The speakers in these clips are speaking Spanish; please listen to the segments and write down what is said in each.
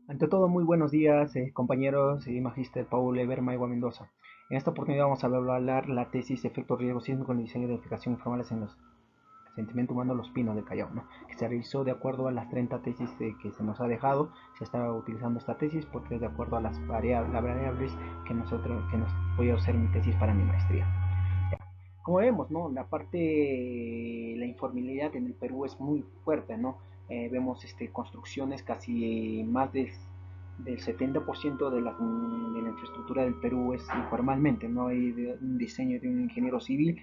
Ante todo, muy buenos días, compañeros y magíster Paul Eber Maigua Mendoza. En esta oportunidad vamos a hablar la tesis Efectos riesgo sísmico en el diseño de edificación informales en los sentimiento humano Los Pinos del Callao, ¿no? Que se realizó de acuerdo a las 30 tesis que se nos ha dejado. Se está utilizando esta tesis porque es de acuerdo a las variables que nos voy a hacer mi tesis para mi maestría. Como vemos, ¿no? La informalidad en el Perú es muy fuerte, ¿no? Vemos construcciones casi más del 70% de la infraestructura del Perú es informalmente, no hay un diseño de un ingeniero civil,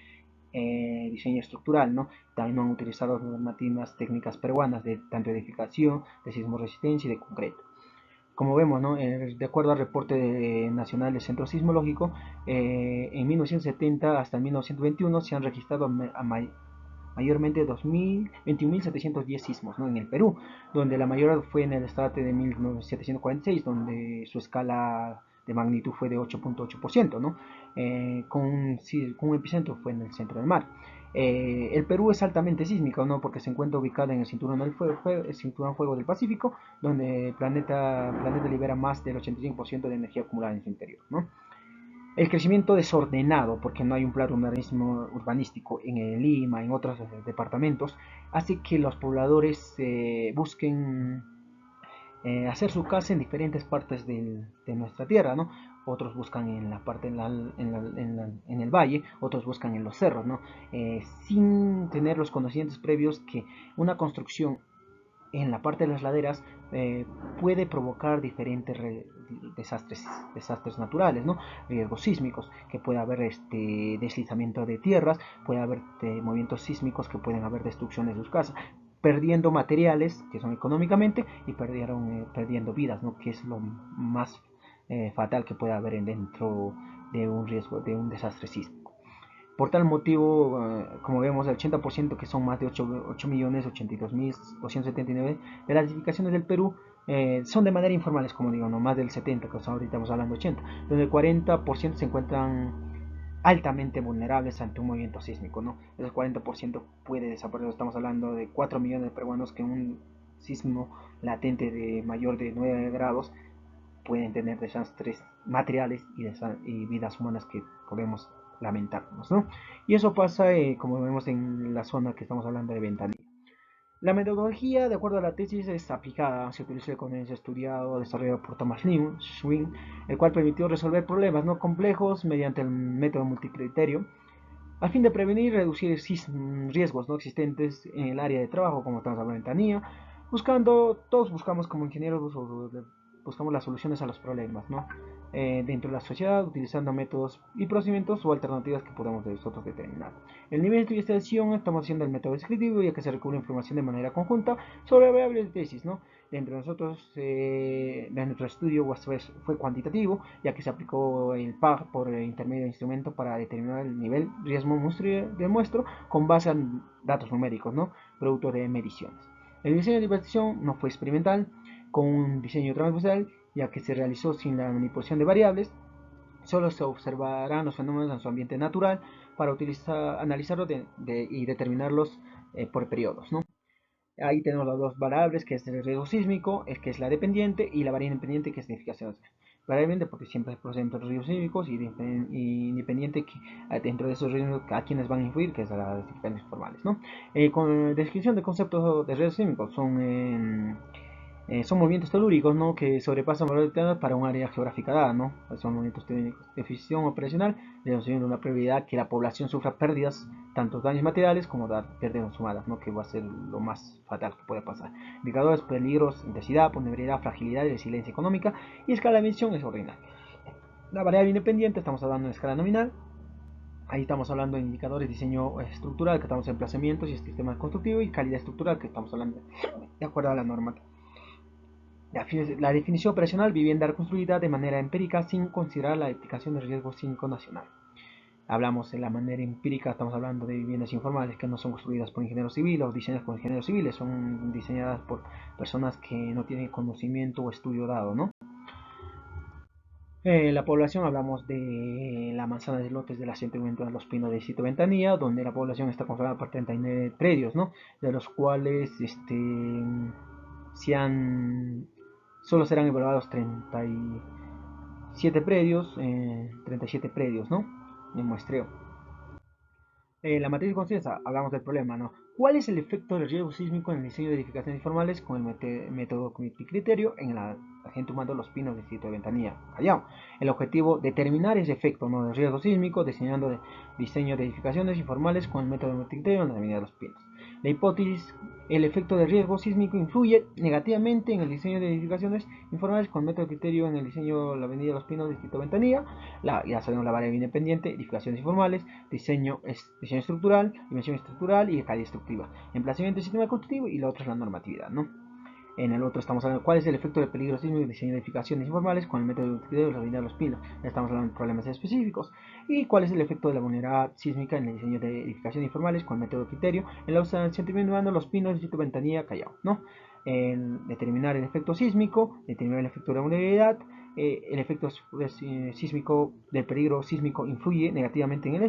diseño estructural, ¿no? También no han utilizado normativas técnicas peruanas de tanto edificación, de sismo resistencia y de concreto. Como vemos, ¿no? De acuerdo al reporte nacional del Centro Sismológico, en 1970 hasta 1921 se han registrado mayormente 21.710 sismos, ¿no? En el Perú, donde la mayor fue en el estrato de 1746, donde su escala de magnitud fue de 8.8%, ¿no? Con un epicentro fue en el centro del mar. El Perú es altamente sísmico, ¿no? Porque se encuentra ubicado en el cinturón fuego del Pacífico, donde el planeta libera más del 85% de energía acumulada en su interior, ¿no? El crecimiento desordenado, porque no hay un plan urbanístico en Lima, en otros departamentos, hace que los pobladores busquen hacer su casa en diferentes partes de nuestra tierra, ¿no? Otros buscan en la parte en el valle, otros buscan en los cerros, ¿no? Sin tener los conocimientos previos que una construcción en la parte de las laderas puede provocar diferentes desastres naturales, ¿no? Riesgos sísmicos, que puede haber deslizamiento de tierras, puede haber movimientos sísmicos que pueden haber destrucciones de sus casas, perdiendo materiales que son económicamente y perdiendo vidas, ¿no? Que es lo más fatal que puede haber dentro de un riesgo, de un desastre sísmico. Por tal motivo, como vemos, el 80% que son más de 8.082.279 de las edificaciones del Perú son de manera informales, como digo, no más del 70%, que ahorita estamos hablando de 80%, donde el 40% se encuentran altamente vulnerables ante un movimiento sísmico, ¿no? Ese 40% puede desaparecer. Estamos hablando de 4 millones de peruanos que un sismo latente de mayor de 9 grados pueden tener desastres materiales y vidas humanas que podemos lamentarnos, ¿no? Y eso pasa, como vemos en la zona que estamos hablando de Ventanilla. La metodología, de acuerdo a la tesis, es aplicada. Se utiliza el conocimiento estudiado, desarrollado por Thomas Schwing, el cual permitió resolver problemas no complejos mediante el método multicriterio, a fin de prevenir y reducir riesgos no existentes en el área de trabajo, como estamos hablando de ventanilla, todos buscamos como ingenieros, buscamos las soluciones a los problemas, ¿no? Dentro de la sociedad, utilizando métodos y procedimientos o alternativas que podamos nosotros determinar. El nivel de investigación estamos haciendo el método descriptivo, ya que se recubre información de manera conjunta sobre variables de tesis, ¿no? Dentro de nosotros, de nuestro estudio fue cuantitativo, ya que se aplicó el PAG por intermedio de instrumento para determinar el nivel riesgo de muestro con base en datos numéricos, ¿no? Producto de mediciones. El diseño de investigación no fue experimental, con un diseño transversal, ya que se realizó sin la manipulación de variables. Solo se observarán los fenómenos en su ambiente natural para analizarlos y determinarlos por periodos, ¿no? Ahí tenemos las dos variables, que es el riesgo sísmico, que es la dependiente, y la variable independiente, que es la edificación. Variable porque siempre proceden de los riesgos sísmicos, y independiente que dentro de esos riesgos a quienes van a influir, que es las edificaciones formales, ¿no? Con descripción de conceptos de riesgos sísmicos son movimientos telúricos, ¿no? Que sobrepasan valores determinados para un área geográfica dada, ¿no? Son movimientos técnicos de eficiencia operacional, deduciendo una probabilidad que la población sufra pérdidas, tanto daños materiales como pérdidas humanas, ¿no? Que va a ser lo más fatal que puede pasar. Indicadores, peligros, intensidad, vulnerabilidad, fragilidad y resiliencia económica, y escala de emisión es ordinaria. La variable independiente, estamos hablando de escala nominal. Ahí estamos hablando de indicadores de diseño estructural, que estamos en emplazamientos y sistemas constructivos, y calidad estructural, que estamos hablando de acuerdo a la norma. La definición operacional: vivienda reconstruida de manera empírica sin considerar la aplicación de riesgo sísmico nacional. Hablamos de la manera empírica, estamos hablando de viviendas informales que no son construidas por ingenieros civiles o diseñadas por ingenieros civiles, son diseñadas por personas que no tienen conocimiento o estudio dado, ¿no? La población, hablamos de la manzana de lotes del asentamiento de Los Pinos de Sito Ventanilla, donde la población está conformada por 39 predios, ¿no? De los cuales se han solo serán evaluados 37 predios, 37 predios, ¿no? En muestreo. La matriz de conciencia, hablamos del problema, ¿no? ¿Cuál es el efecto del riesgo sísmico en el diseño de edificaciones informales con el método criterio en la gente humana Los Pinos, distrito de Ventanilla, Callao? El objetivo, determinar ese efecto, ¿no?, del riesgo sísmico, diseñando diseño de edificaciones informales con el método criterio en la avenida Los Pinos. La hipótesis, el efecto del riesgo sísmico influye negativamente en el diseño de edificaciones informales con el método criterio en el diseño de la avenida Los Pinos, distrito de Ventanilla. Ya sabemos la variable independiente, edificaciones informales, diseño estructural, dimensión estructural y calidad destructiva, emplazamiento del sistema constructivo, y lo otro es la normatividad, ¿no? En el otro estamos hablando de cuál es el efecto del peligro sísmico en diseño de edificaciones informales con el método de la avenida de Los Pinos. Estamos hablando de problemas específicos. Y cuál es el efecto de la vulnerabilidad sísmica en el diseño de edificaciones informales con el método criterio en la asentamiento humano Los Pinos, distrito de Ventanilla, Callao, ¿no? Determinar el efecto sísmico, determinar el efecto de la vulnerabilidad. El efecto sísmico del peligro sísmico influye negativamente en el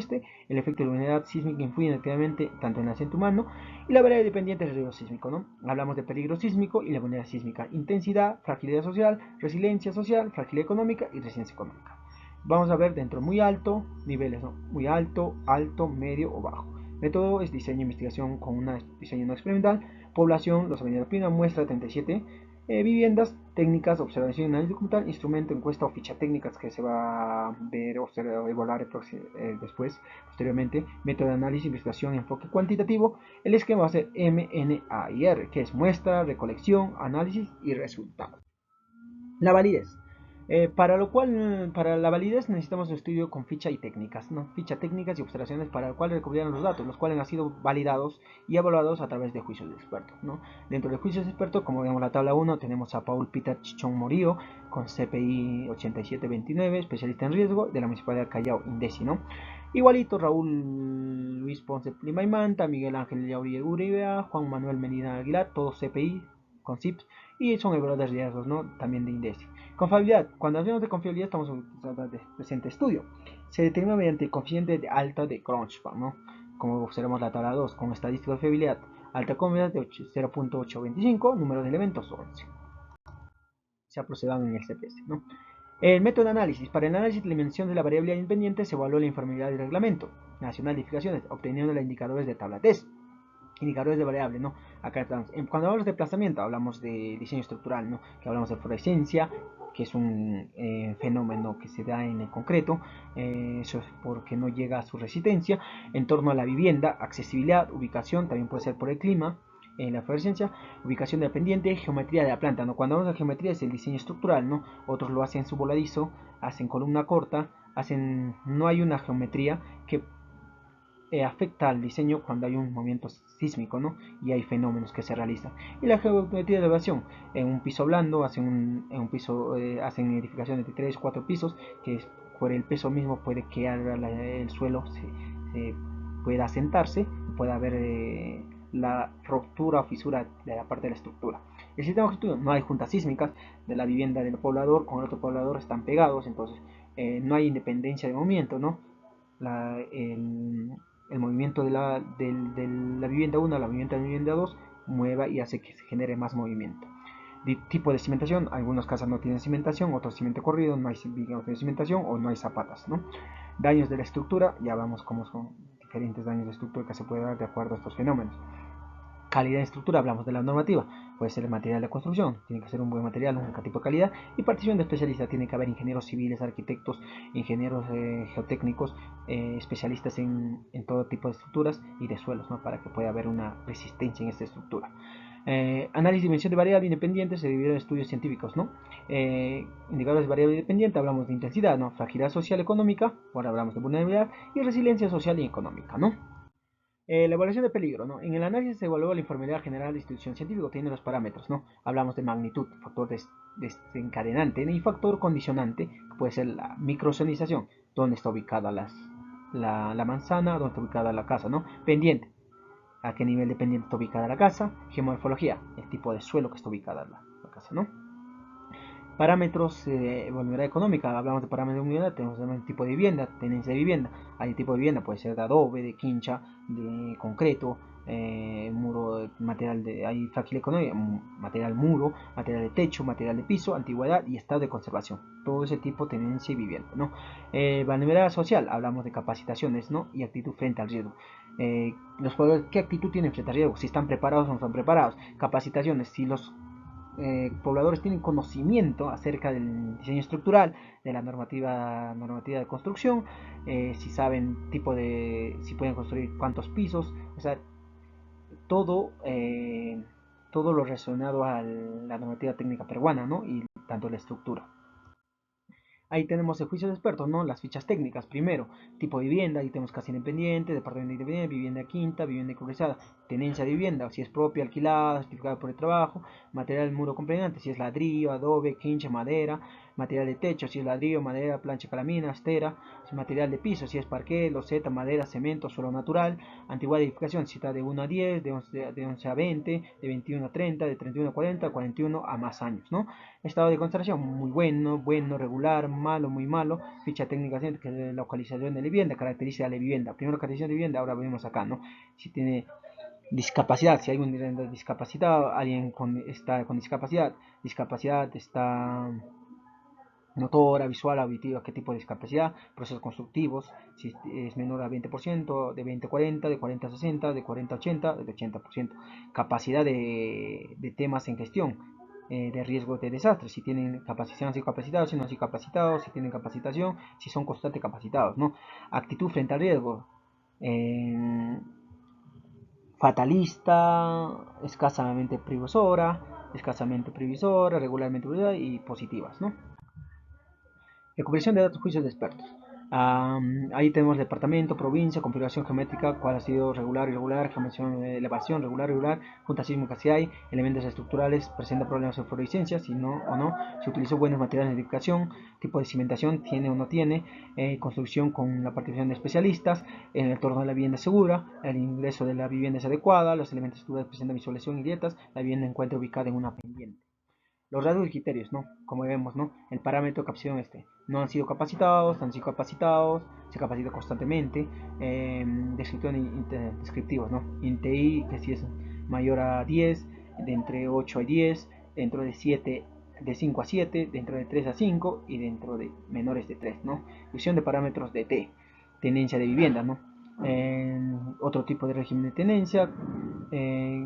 efecto de la unidad sísmica influye negativamente tanto en el acento humano, y la variable dependiente del riesgo sísmico, ¿no? Hablamos de peligro sísmico y la vulnerabilidad sísmica, intensidad, fragilidad social, resiliencia social, fragilidad económica y resiliencia económica. Vamos a ver dentro muy alto, niveles, ¿no? Muy alto, alto, medio o bajo. Método es diseño e investigación con un diseño no experimental. Población, los avenidas Pina, muestra 37 viviendas, técnicas, observación y análisis documental, instrumento, encuesta o ficha técnicas que se va a ver o evaluar después, posteriormente, método de análisis, investigación, enfoque cuantitativo. El esquema va a ser MNAIR, que es muestra, recolección, análisis y resultados. La validez. Para la validez necesitamos un estudio con ficha y técnicas, ¿no? Ficha técnicas y observaciones para el cual recopilamos los datos, los cuales han sido validados y evaluados a través de juicios de expertos, ¿no? Dentro de juicios de expertos, como vemos la tabla 1, tenemos a Paul Peter Chichón Morillo, con CPI 8729, especialista en riesgo, de la Municipalidad de Callao, INDECI, ¿no? Igualito Raúl Luis Ponce Lima y Manta, Miguel Ángel Yauri Uribe, Juan Manuel Medina Aguilar, todos CPI con CIPS, y son evaluadores de riesgos, ¿no? También de INDECI. Confiabilidad. Cuando hablamos de confiabilidad estamos hablando de presente estudio. Se determina mediante el coeficiente de alta de Cronchbach, ¿no? Como observamos la tabla 2, con estadística de fiabilidad. Alta confiabilidad de 0.825, número de elementos 11. Se ha procedido en el CPS, ¿no? El método de análisis. Para el análisis de la dimensión de la variable independiente se evaluó la informabilidad del reglamento nacional de edificaciones, obteniendo los indicadores de tabla TES. Indicadores de variable, ¿no? Acá estamos. Cuando hablamos de desplazamiento, hablamos de diseño estructural, ¿no? Que hablamos de fluorescencia, que es un fenómeno que se da en el concreto, eso es porque no llega a su resistencia. En torno a la vivienda, accesibilidad, ubicación, también puede ser por el clima, la fluorescencia, ubicación de la pendiente, geometría de la planta, ¿no? Cuando hablamos de geometría es el diseño estructural, ¿no? Otros lo hacen subvoladizo, hacen columna corta, no hay una geometría que afecta al diseño cuando hay un movimiento sísmico, ¿no? Y hay fenómenos que se realizan. Y la geometría de elevación, en un piso blando, hacen hacen edificaciones de 3, 4 pisos, que por el peso mismo puede que el suelo se pueda asentarse, pueda haber la ruptura o fisura de la parte de la estructura. El sistema constructivo, no hay juntas sísmicas de la vivienda del poblador con el otro poblador, están pegados, entonces no hay independencia de movimiento, ¿no? El movimiento de la vivienda 1 a la vivienda 2 mueva y hace que se genere más movimiento. Tipo de cimentación, algunas casas no tienen cimentación, otros cimento corrido, no hay cimentación o no hay zapatas, ¿no? Daños de la estructura, ya vamos cómo son diferentes daños de estructura que se puede dar de acuerdo a estos fenómenos. Calidad de estructura, hablamos de la normativa, puede ser el material de construcción, tiene que ser un buen material, un tipo de calidad, y participación de especialistas, tiene que haber ingenieros civiles, arquitectos, ingenieros geotécnicos, especialistas en todo tipo de estructuras y de suelos, ¿no? Para que pueda haber una resistencia en esta estructura. Análisis de dimensión de variable independiente se divide en estudios científicos, ¿no? Indicadores de variable independiente, hablamos de intensidad, ¿no? Fragilidad social económica, ahora hablamos de vulnerabilidad, y resiliencia social y económica, ¿no? La evaluación de peligro, ¿no? En el análisis se evalúa la informabilidad general de institución científica, tiene los parámetros, ¿no? Hablamos de magnitud, factor desencadenante y factor condicionante, que puede ser la microzonización, dónde está ubicada la manzana, dónde está ubicada la casa, ¿no? Pendiente, a qué nivel de pendiente está ubicada la casa. Geomorfología, el tipo de suelo que está ubicada la casa, ¿no? Parámetros de vulnerabilidad económica, hablamos de parámetros de vulnerabilidad, tenemos el tipo de vivienda, tenencia de vivienda, hay tipo de vivienda, puede ser de adobe, de quincha, de concreto, muro, material de, hay frágil económico, material muro, material de techo, material de piso, antigüedad y estado de conservación. Todo ese tipo de tenencia y vivienda, ¿no? Vulnerabilidad social, hablamos de capacitaciones, ¿no? Y actitud frente al riesgo. Los pobladores, ¿qué actitud tienen frente al riesgo? Si están preparados o no están preparados. Capacitaciones, si los pobladores tienen conocimiento acerca del diseño estructural, de la normativa de construcción, si saben tipo de, si pueden construir cuántos pisos, o sea, todo, todo lo relacionado a la normativa técnica peruana, ¿no? Y tanto la estructura. Ahí tenemos el juicio de expertos, ¿no? Las fichas técnicas, primero, tipo de vivienda, ahí tenemos casa independiente, departamento independiente, vivienda quinta, vivienda economizada, tenencia de vivienda, si es propia, alquilada, certificada por el trabajo, material muro complemento, si es ladrillo, adobe, quincha, madera, material de techo, si es ladrillo, madera, plancha, calamina, astera, material de piso, si es parqué, loseta, madera, cemento, suelo natural, antigüedad de edificación, si está de 1 a 10, de 11 a 20, de 21 a 30, de 31 a 40, 41 a más años, ¿no? Estado de conservación, muy bueno, bueno, regular, malo, muy malo. Ficha técnica, que es la localización de la vivienda, característica de la vivienda. Primero característica de vivienda, ahora vemos acá, ¿no? Si tiene discapacidad, si hay un discapacitado, alguien está con discapacidad está motora, visual, auditiva, qué tipo de discapacidad, procesos constructivos, si es menor a 20%, de 20 a 40, de 40 a 60, de 40 a 80, de 80%. Capacidad de temas en gestión, de riesgo de desastre, si tienen capacitación, si capacitados, si no si capacitados, si tienen capacitación, si son constantes capacitados, ¿no? Actitud frente al riesgo, eh, fatalista, escasamente previsora, regularmente previsora y positivas, ¿no? Recuperación de datos, juicios de expertos. Ahí tenemos departamento, provincia, configuración geométrica, cuál ha sido regular, irregular, geometría, elevación, regular, irregular, junta sísmica si hay, elementos estructurales, presenta problemas de fluorescencia, si no o no, se utilizó buenos materiales de edificación, tipo de cimentación, tiene o no tiene, construcción con la participación de especialistas, en el entorno de la vivienda segura, el ingreso de la vivienda es adecuada, los elementos estructurales presentan visualización y dietas, la vivienda encuentra ubicada en una pendiente. Los rasgos y criterios, ¿no? Como vemos, ¿no? El parámetro de capacitación no han sido capacitados, han sido capacitados, se capacita constantemente. Descriptivos, ¿no? INTI, que si es mayor a 10, de entre 8 a 10, dentro de 7, de 5 a 7, dentro de 3 a 5 y dentro de menores de 3, ¿no? Fusión de parámetros de T, tenencia de vivienda, ¿no? Otro tipo de régimen de tenencia,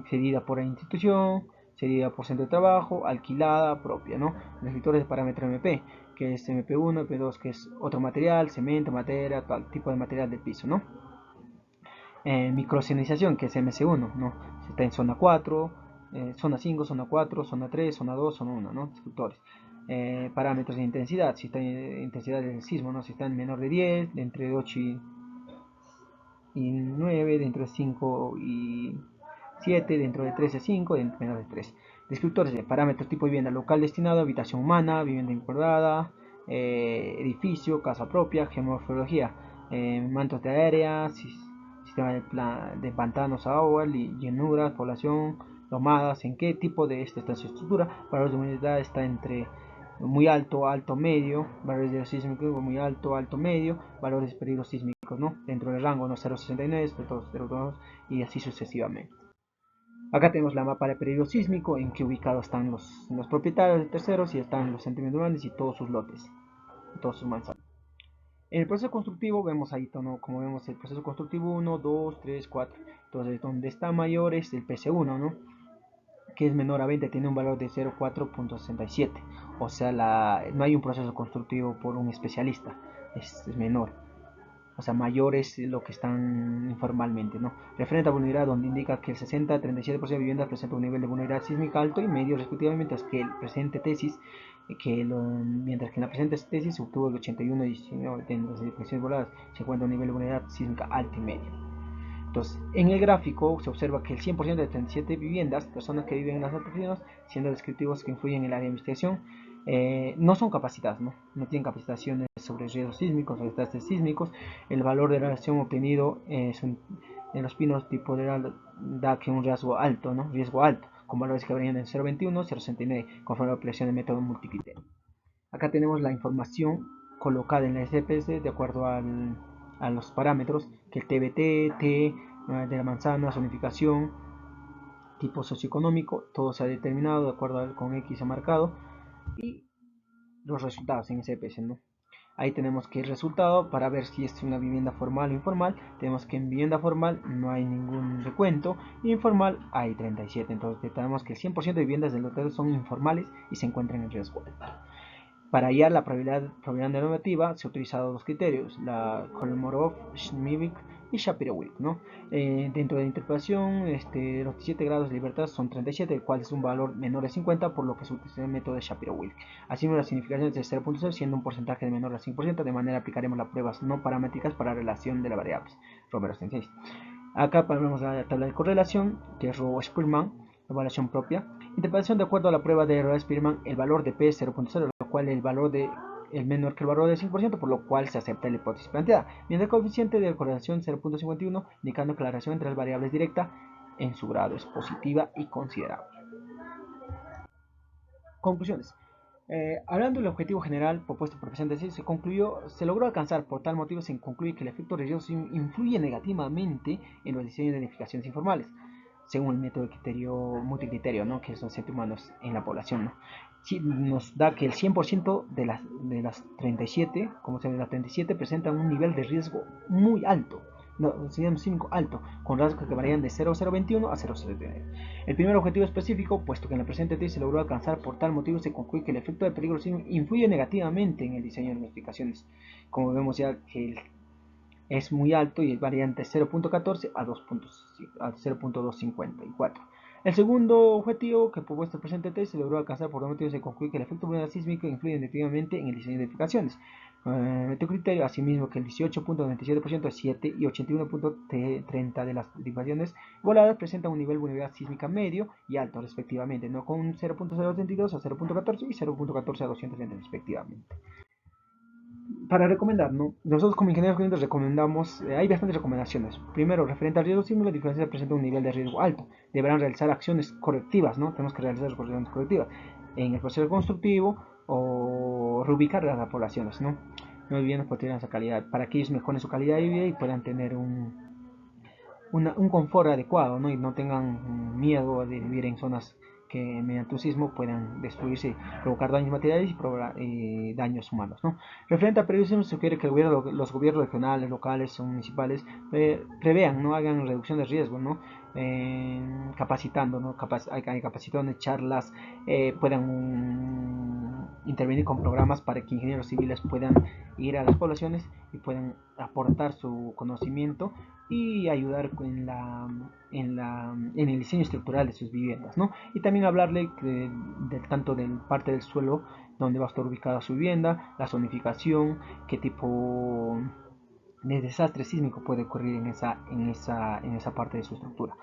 cedida por la institución, cedida por centro de trabajo, alquilada, propia, ¿no? Descriptores de parámetro MP, que es MP1, MP2, que es otro material, cemento, madera, tal tipo de material del piso, ¿no? Microsenización, que es MS1, ¿no? Está en zona 4, zona 5, zona 4, zona 3, zona 2, zona 1, ¿no? Descriptores. Parámetros de intensidad, si está en intensidad del sismo, ¿no? Si está en menor de 10, de entre 8 y 9, de entre 5 y 7, dentro de 3 a 5, dentro de menor de 3. Descriptores de parámetros tipo vivienda local destinado, habitación humana, vivienda incorporada, edificio, casa propia, geomorfología, mantos de área, sistema de pantanos a agua, llanuras, población, lomadas, en qué tipo de esta estructura, valores de humedad está entre muy alto, alto, medio, valores de sísmico muy alto, alto, medio, valores de peligro sísmicos, ¿no? Dentro del rango, ¿no? 0,69, 0,2 y así sucesivamente. Acá tenemos la mapa de peligro sísmico, en que ubicados están los propietarios de terceros y están los centímetros grandes y todos sus lotes, todos sus manzanas. En el proceso constructivo vemos ahí, ¿no? Como vemos el proceso constructivo 1, 2, 3, 4. Entonces, donde está mayor es el PC1, ¿no? Que es menor a 20, tiene un valor de 0,4.67. O sea, no hay un proceso constructivo por un especialista, es menor. O sea, mayor es lo que están informalmente, ¿no? Referente a vulnerabilidad, donde indica que el 60-37% de viviendas presenta un nivel de vulnerabilidad sísmica alto y medio respectivamente, mientras que el presente tesis, mientras que en la presente tesis se obtuvo el 81-19 de las edificaciones voladas, se encuentra un nivel de vulnerabilidad sísmica alto y medio. Entonces, en el gráfico se observa que el 100% de 37 viviendas, personas que viven en las altas siendo descriptivos que influyen en el área de investigación, no son capacitadas, no tienen capacitaciones sobre riesgos sísmicos o desastres sísmicos. El valor de relación obtenido en los pinos tipo da que un riesgo alto, riesgo alto, con valores que varían en 0,21 y 0,69, conforme a la aplicación del método multicriterio. Acá tenemos la información colocada en la SPS de acuerdo a los parámetros, que el TBT, T, de la manzana, zonificación, tipo socioeconómico, todo se ha determinado de acuerdo con X ha marcado y los resultados en SPS, ¿no? Ahí tenemos que el resultado para ver si es una vivienda formal o informal. Tenemos que en vivienda formal no hay ningún recuento y informal hay 37. Entonces tenemos que el 100% de viviendas del hotel son informales y se encuentran en riesgo alto. Para hallar la probabilidad normativa se han utilizado dos criterios, la Kolmorov, Schmidbeck y Shapiro-Wilk, ¿no? Dentro de la interpretación, los 17 grados de libertad son 37, el cual es un valor menor de 50, por lo que se utiliza el método de Shapiro-Wilk. Asimismo, las significaciones de 0.0 siendo un porcentaje de menor al 5%, de manera aplicaremos las pruebas no paramétricas para la relación de las variables. Romero 6. Acá vemos la tabla de correlación, que es Rowe-Spearman, evaluación propia. Interpretación de acuerdo a la prueba de Rowe-Spearman, el valor de P es 0.0, lo cual el valor de es menor que el valor del 5%, por lo cual se acepta la hipótesis planteada. Mientras el coeficiente de correlación 0.51, indicando que la relación entre las variables directa en su grado es positiva y considerable. Conclusiones. Hablando del objetivo general propuesto por el presente, se logró alcanzar. Por tal motivo se concluye que el efecto religioso influye negativamente en los diseños de edificaciones informales, según el método de criterio multicriterio, ¿no? Que es los seres humanos en la población, ¿no? Sí, nos da que el 100% de las 37, como se ve, las 37 presentan un nivel de riesgo muy alto, no, 5 alto, con rasgos que varían de 0,021 a 0,079. El primer objetivo específico, puesto que en la presente tesis se logró alcanzar, por tal motivo se concluye que el efecto de peligro influye negativamente en el diseño de notificaciones. Como vemos ya que es muy alto y varía entre 0.14 a 0.254. El segundo objetivo que propuesto el presente tesis se logró alcanzar, por lo motivo se concluye que el efecto sísmico influye negativamente en el diseño de edificaciones. Este criterio, asimismo, que el 18.97% es 7 y 81.30 de las edificaciones voladas presentan un nivel de vulnerabilidad sísmica medio y alto respectivamente, no con 0.032 a 0.14 y 0.14 a 270 respectivamente. Para recomendar, ¿no? Nosotros como ingenieros clínicos recomendamos, hay bastantes recomendaciones. Primero, referente al riesgo sísmico, la diferencia presenta un nivel de riesgo alto. Deberán realizar acciones correctivas, ¿no? Tenemos que realizar acciones correctivas en el proceso constructivo o reubicar a las poblaciones, ¿no? No viviendas por tener esa calidad, para que ellos mejoren su calidad de vida y puedan tener un confort adecuado, ¿no? Y no tengan miedo de vivir en zonas que mediante un sismo puedan destruirse, provocar daños materiales y daños humanos, ¿no? Referente a periodismo, se sugiere que los gobiernos regionales, locales o municipales prevean, ¿no? Hagan reducción de riesgo, ¿no? Capacitando, ¿no? Capacitaciones, charlas, puedan intervenir con programas para que ingenieros civiles puedan ir a las poblaciones y puedan aportar su conocimiento y ayudar en el diseño estructural de sus viviendas, ¿no? Y también hablarle tanto del parte del suelo donde va a estar ubicada su vivienda, la zonificación, qué tipo de desastre sísmico puede ocurrir en esa parte de su estructura.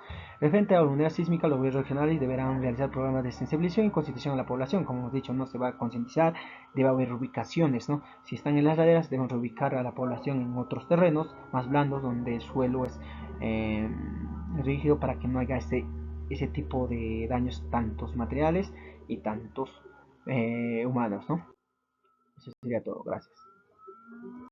Referente a la unidad sísmica, los gobiernos regionales deberán realizar programas de sensibilización y concientización a la población. Como hemos dicho, no se va a concientizar, debe haber ubicaciones, ¿no? Si están en las laderas, deben reubicar a la población en otros terrenos más blandos donde el suelo es rígido para que no haya ese tipo de daños, tantos materiales y tantos humanos, ¿no? Eso sería todo. Gracias.